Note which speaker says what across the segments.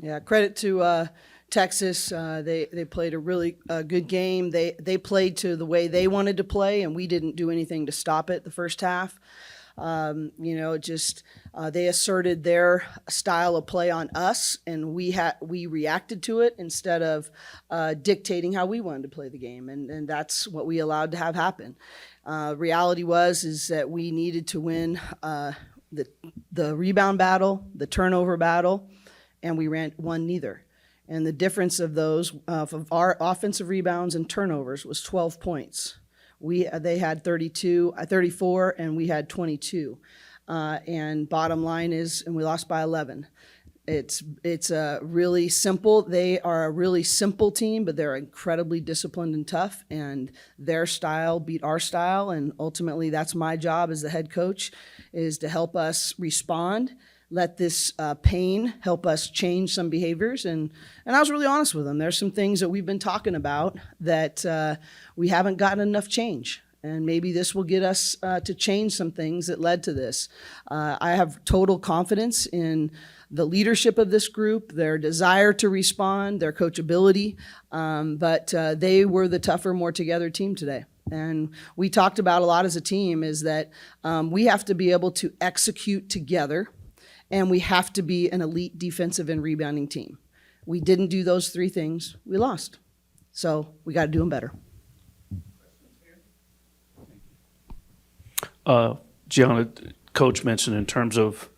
Speaker 1: Yeah, credit to Texas. They played a really good game. They played to the way they wanted to play, and we didn't do anything to stop it the first half. Just they asserted their style of play on us, and we reacted to it instead of dictating how we wanted to play the game, and that's what we allowed to have happen. Reality is that we needed to win the rebound battle, the turnover battle, and we won neither. And the difference of those of our offensive rebounds and turnovers was 12 points. They had 34, and we had 22. And bottom line is, and we lost by 11. It's a really simple. They are a really simple team, but they're incredibly disciplined and tough. And their style beat our style, and ultimately, that's my job as the head coach, is to help us respond. Let this pain help us change some behaviors. And I was really honest with them. There's some things that we've been talking about that we haven't gotten enough change. And maybe this will get us to change some things that led to this. I have total confidence in the leadership of this group, their desire to respond, their coachability. But they were the tougher, more together team today. And we talked about a lot as a team is that we have to be able to execute together, and we have to be an elite defensive and rebounding team. We didn't do those three things. We lost. So we got to do them better.
Speaker 2: Gianna, Coach mentioned in terms of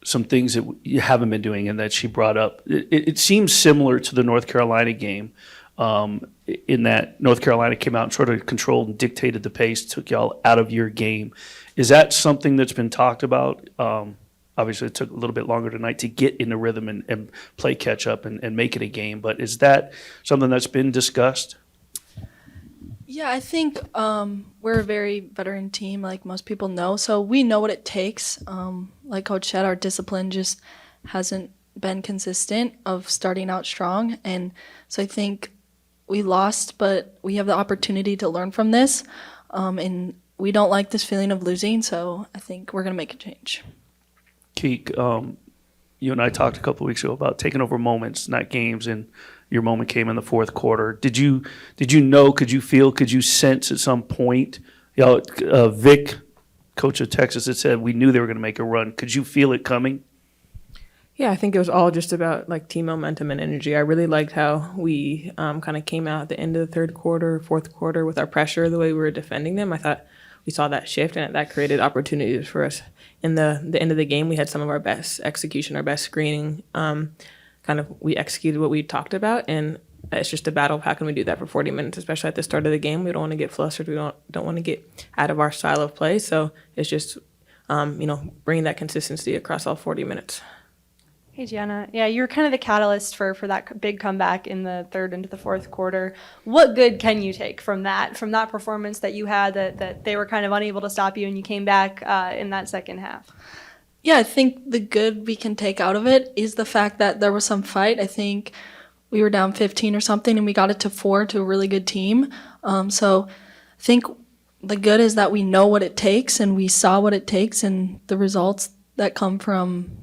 Speaker 2: some things that you haven't been doing and that she brought up. It seems similar to the North Carolina game in that North Carolina came out and sort of controlled and dictated the pace, took y'all out of your game. Is that something that's been talked about? Obviously, it took a little bit longer tonight to get in the rhythm and play catch up and make it a game. But is that something that's been discussed?
Speaker 3: Yeah, I think we're a very veteran team, like most people know. So we know what it takes. Like Coach said, our discipline just hasn't been consistent of starting out strong. And so I think we lost, but we have the opportunity to learn from this. And we don't like this feeling of losing, so I think we're going to make a change.
Speaker 2: Kiki, you and I talked a couple of weeks ago about taking over moments, not games, and your moment came in the fourth quarter. Did you know, could you feel, could you sense at some point, Vic, coach of Texas, had said we knew they were going to make a run. Could you feel it coming?
Speaker 4: Yeah, I think it was all just about like team momentum and energy. I really liked how we kind of came out at the end of the third quarter, fourth quarter with our pressure, the way we were defending them. I thought we saw that shift, and that created opportunities for us. In the end of the game, we had some of our best execution, our best screening. We executed what we talked about, and it's just a battle of how can we do that for 40 minutes, especially at the start of the game. We don't want to get flustered. We don't want to get out of our style of play. So it's just, bringing that consistency across all 40 minutes.
Speaker 5: Hey, Gianna. Yeah, you were kind of the catalyst for that big comeback in the third into the fourth quarter. What good can you take from that performance that you had, that they were kind of unable to stop you and you came back in that second half?
Speaker 3: Yeah, I think the good we can take out of it is the fact that there was some fight. I think we were down 15 or something, and we got it to 4 to a really good team. So I think the good is that we know what it takes, and we saw what it takes, and the results that come from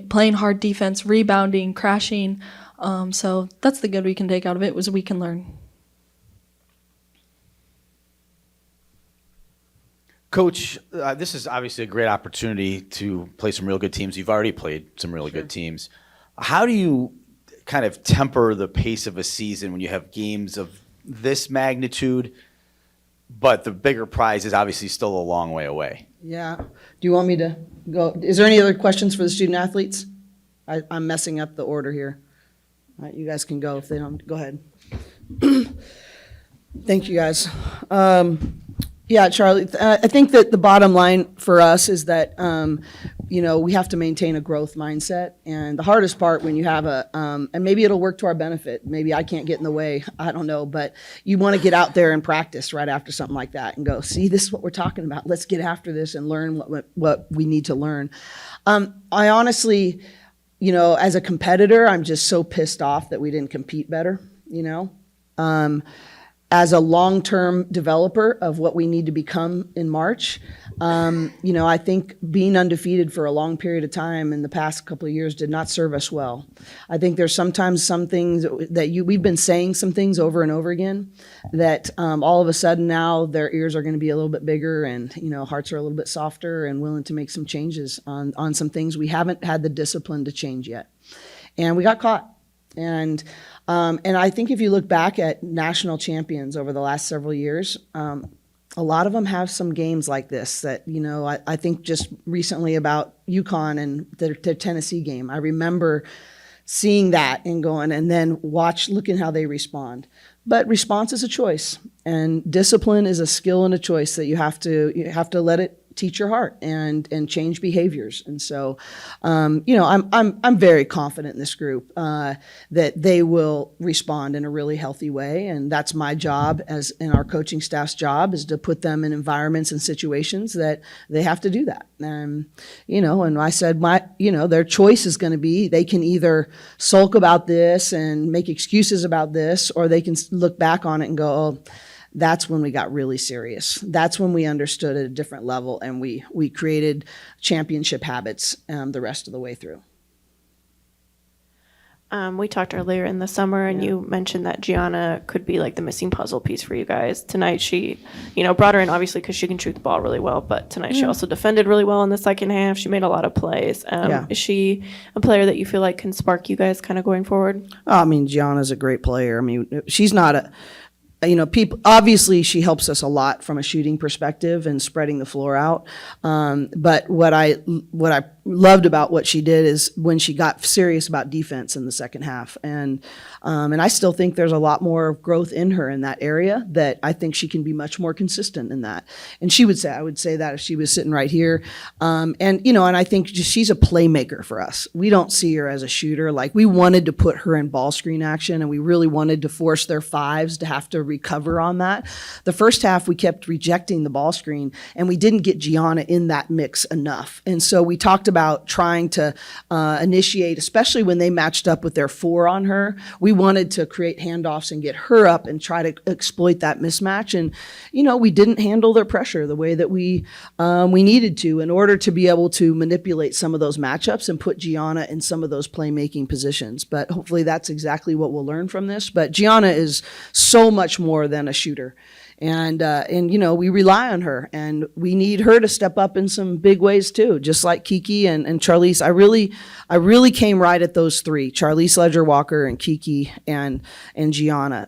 Speaker 3: playing hard defense, rebounding, crashing. So that's the good we can take out of it, was we can learn.
Speaker 6: Coach, this is obviously a great opportunity to play some real good teams. You've already played some really good teams. How do you kind of temper the pace of a season when you have games of this magnitude, but the bigger prize is obviously still a long way away?
Speaker 1: Yeah. Do you want me to go? Is there any other questions for the student athletes? I'm messing up the order here. All right, you guys can go if they don't. Go ahead. Thank you, guys. Yeah, Charlie, I think that the bottom line for us is that, we have to maintain a growth mindset. And the hardest part when you have and maybe it'll work to our benefit. Maybe I can't get in the way. I don't know. But you want to get out there and practice right after something like that and go, see, this is what we're talking about. Let's get after this and learn what we need to learn. I honestly, as a competitor, I'm just so pissed off that we didn't compete better, as a long-term developer of what we need to become in March, I think being undefeated for a long period of time in the past couple of years did not serve us well. I think there's sometimes some things that we've been saying some things over and over again that all of a sudden now their ears are going to be a little bit bigger and, hearts are a little bit softer and willing to make some changes on some things we haven't had the discipline to change yet. And we got caught. And I think if you look back at national champions over the last several years, a lot of them have some games like this that, I think just recently about UConn and their Tennessee game. I remember seeing that and going, and then looking how they respond. But response is a choice, and discipline is a skill and a choice that you have to let it teach your heart and change behaviors. And so, I'm very confident in this group that they will respond in a really healthy way. And that's my job and our coaching staff's job is to put them in environments and situations that they have to do that. And I said their choice is going to be, they can either sulk about this and make excuses about this, or they can look back on it and go, oh, that's when we got really serious. That's when we understood at a different level, and we created championship habits the rest of the way through.
Speaker 7: We talked earlier in the summer, and you mentioned that Gianna could be like the missing puzzle piece for you guys. Tonight she, brought her in obviously because she can shoot the ball really well, but tonight she also defended really well in the second half. She made a lot of plays. Is she a player that you feel like can spark you guys kind of going forward?
Speaker 1: Gianna's a great player. She's not people, obviously she helps us a lot from a shooting perspective and spreading the floor out. But what I loved about what she did is when she got serious about defense in the second half. And I still think there's a lot more growth in her in that area, that I think she can be much more consistent in that. And I would say that if she was sitting right here. And I think she's a playmaker for us. We don't see her as a shooter. Like, we wanted to put her in ball screen action, and we really wanted to force their fives to have to recover on that. The first half, we kept rejecting the ball screen, and we didn't get Gianna in that mix enough. And so we talked about trying to initiate, especially when they matched up with their 4 on her. We wanted to create handoffs and get her up and try to exploit that mismatch. And, we didn't handle their pressure the way that we needed to in order to be able to manipulate some of those matchups and put Gianna in some of those playmaking positions. But hopefully that's exactly what we'll learn from this. But Gianna is so much more than a shooter. And we rely on her, and we need her to step up in some big ways too, just like Kiki and Charlize. I really came right at those 3, Charlize Ledger-Walker and Kiki and Gianna.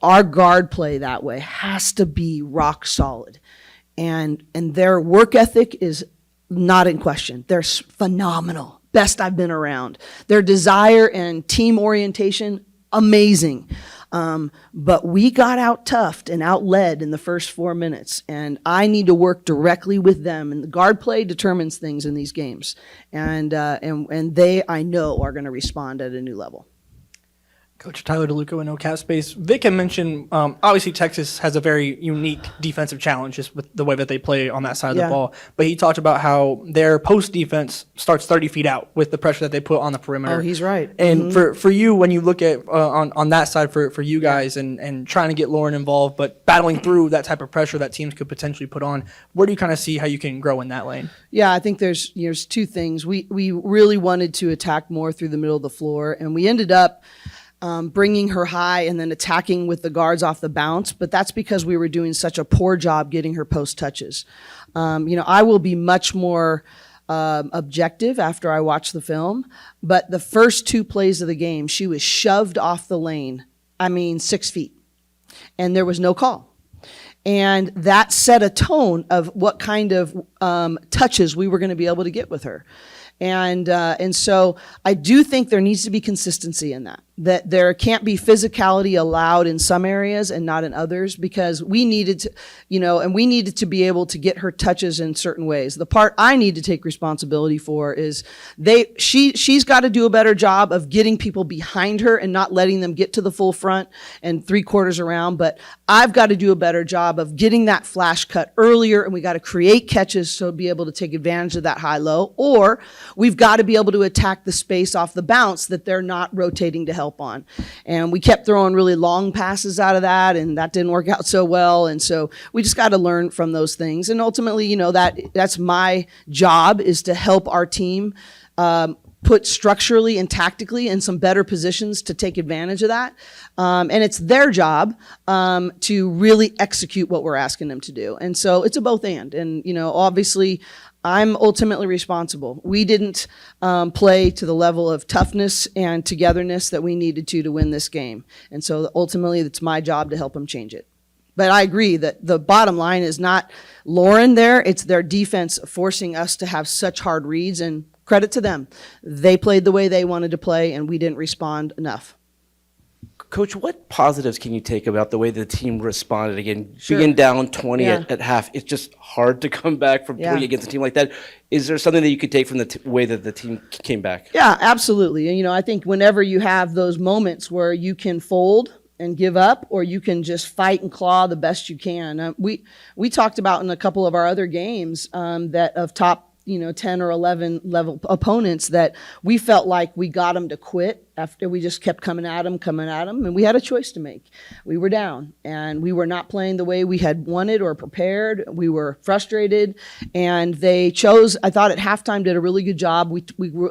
Speaker 1: Our guard play that way has to be rock solid. And their work ethic is not in question. They're phenomenal. Best I've been around. Their desire and team orientation, amazing. But we got out-toughed and out-led in the first 4 minutes, and I need to work directly with them. And the guard play determines things in these games, and they, I know, are going to respond at a new level.
Speaker 8: Coach Tyler DeLuca in No Cap Space. Vic had mentioned, obviously Texas has a very unique defensive challenge just with the way that they play on that side of the ball. But he talked about how their post defense starts 30 feet out with the pressure that they put on the perimeter.
Speaker 1: Oh, he's right.
Speaker 8: And for you, when you look at on that side for you guys and trying to get Lauren involved, but battling through that type of pressure that teams could potentially put on, where do you kind of see how you can grow in that lane?
Speaker 1: Yeah, I think there's 2 things. We really wanted to attack more through the middle of the floor, and we ended up bringing her high and then attacking with the guards off the bounce, but that's because we were doing such a poor job getting her post touches. I will be much more objective after I watch the film, but the first 2 plays of the game, she was shoved off the lane, 6 feet, and there was no call. And that set a tone of what kind of touches we were going to be able to get with her. And so I do think there needs to be consistency in that there can't be physicality allowed in some areas and not in others, because we needed to, and we needed to be able to get her touches in certain ways. The part I need to take responsibility for is she's got to do a better job of getting people behind her and not letting them get to the full front and 3/4 around. But I've got to do a better job of getting that flash cut earlier, and we got to create catches so be able to take advantage of that high-low, or we've got to be able to attack the space off the bounce that they're not rotating to help help on. And we kept throwing really long passes out of that, and that didn't work out so well. And so we just got to learn from those things. And ultimately, you know, that's my job, is to help our team put structurally and tactically in some better positions to take advantage of that. And it's their job to really execute what we're asking them to do. And so it's a both and. And, you know, obviously, I'm ultimately responsible. We didn't play to the level of toughness and togetherness that we needed to win this game. And so ultimately, it's my job to help them change it. But I agree that the bottom line is not Lauren there. It's their defense forcing us to have such hard reads, and credit to them. They played the way they wanted to play, and we didn't respond enough.
Speaker 9: Coach, what positives can you take about the way the team responded again?
Speaker 1: Sure.
Speaker 9: Being down 20
Speaker 1: Yeah.
Speaker 9: at half, it's just hard to come back from 20
Speaker 1: Yeah.
Speaker 9: against a team like that. Is there something that you could take from the way that the team came back?
Speaker 1: Yeah, absolutely. And, you know, I think whenever you have those moments where you can fold and give up, or you can just fight and claw the best you can. We talked about in a couple of our other games that of top, 10 or 11 level opponents, that we felt like we got them to quit after we just kept coming at them, and we had a choice to make. We were down, and we were not playing the way we had wanted or prepared. We were frustrated, and they chose, I thought at halftime, did a really good job. We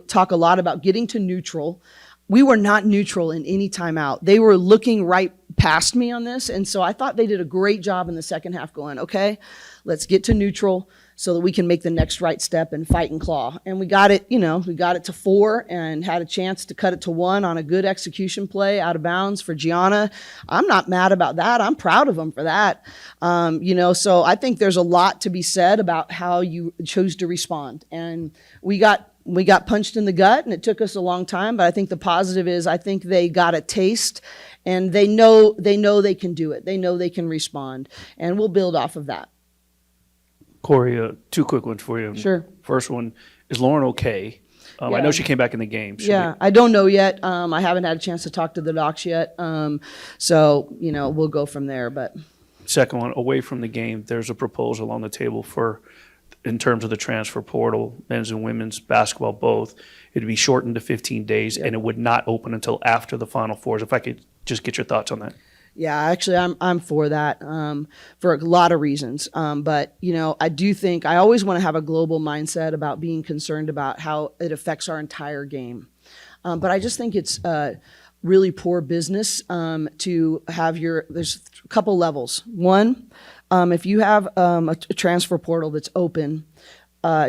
Speaker 1: talk a lot about getting to neutral. We were not neutral in any timeout. They were looking right past me on this, and so I thought they did a great job in the second half going, okay, let's get to neutral so that we can make the next right step and fight and claw. And we got it, we got it to 4 and had a chance to cut it to 1 on a good execution play out of bounds for Gianna. I'm not mad about that. I'm proud of them for that. So I think there's a lot to be said about how you chose to respond. And we got punched in the gut, and it took us a long time, but I think the positive is I think they got a taste, and they know they can do it. They know they can respond, and we'll build off of that.
Speaker 2: Cori, 2 quick ones for you.
Speaker 1: Sure.
Speaker 2: First one, is Lauren okay? I
Speaker 1: Yeah.
Speaker 2: know she came back in the game.
Speaker 1: Yeah, I don't know yet. I haven't had a chance to talk to the docs yet. So, we'll go from there, but.
Speaker 2: Second one, away from the game, there's a proposal on the table in terms of the transfer portal, men's and women's basketball both. It'd be shortened to 15 days, and it would not open until after the Final Fours. If I could just get your thoughts on that.
Speaker 1: Yeah, actually, I'm for that for a lot of reasons. But, I do think I always want to have a global mindset about being concerned about how it affects our entire game. But I just think it's really poor business to have there's a couple levels. One, if you have a transfer portal that's open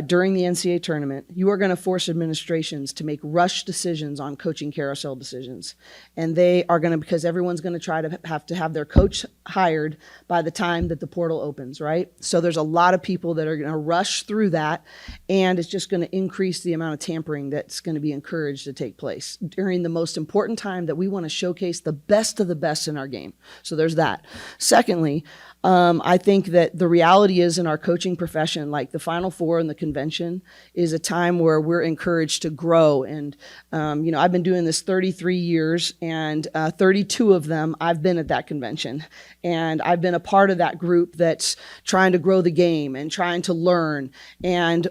Speaker 1: during the NCAA tournament, you are going to force administrations to make rush decisions on coaching carousel decisions. And they are going to, because everyone's going to try to have their coach hired by the time that the portal opens, right? So there's a lot of people that are going to rush through that, and it's just going to increase the amount of tampering that's going to be encouraged to take place during the most important time that we want to showcase the best of the best in our game. So there's that. Secondly, I think that the reality is in our coaching profession, like the Final Four and the convention is a time where we're encouraged to grow. And, I've been doing this 33 years, and 32 of them, I've been at that convention. And I've been a part of that group that's trying to grow the game and trying to learn. And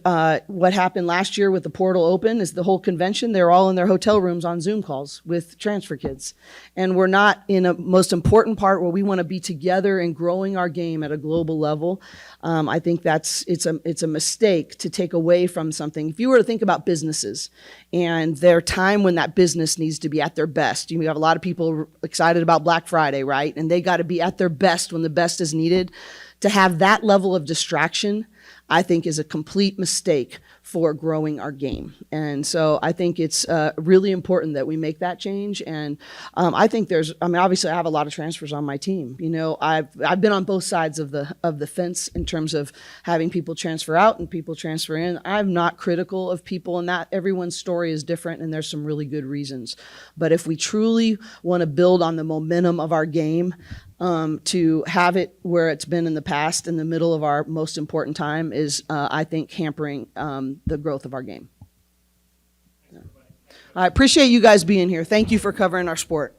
Speaker 1: what happened last year with the portal open is the whole convention, they're all in their hotel rooms on Zoom calls with transfer kids. And we're not in a most important part where we want to be together and growing our game at a global level. I think it's a mistake to take away from something. If you were to think about businesses and their time when that business needs to be at their best, you have a lot of people excited about Black Friday, right? And they got to be at their best when the best is needed. To have that level of distraction, I think, is a complete mistake for growing our game. And so I think it's really important that we make that change. And I think obviously I have a lot of transfers on my team. I've been on both sides of the fence in terms of having people transfer out and people transfer in. I'm not critical of people, and that everyone's story is different, and there's some really good reasons. But if we truly want to build on the momentum of our game, to have it where it's been in the past in the middle of our most important time is, I think, hampering the growth of our game. I appreciate you guys being here. Thank you for covering our sport.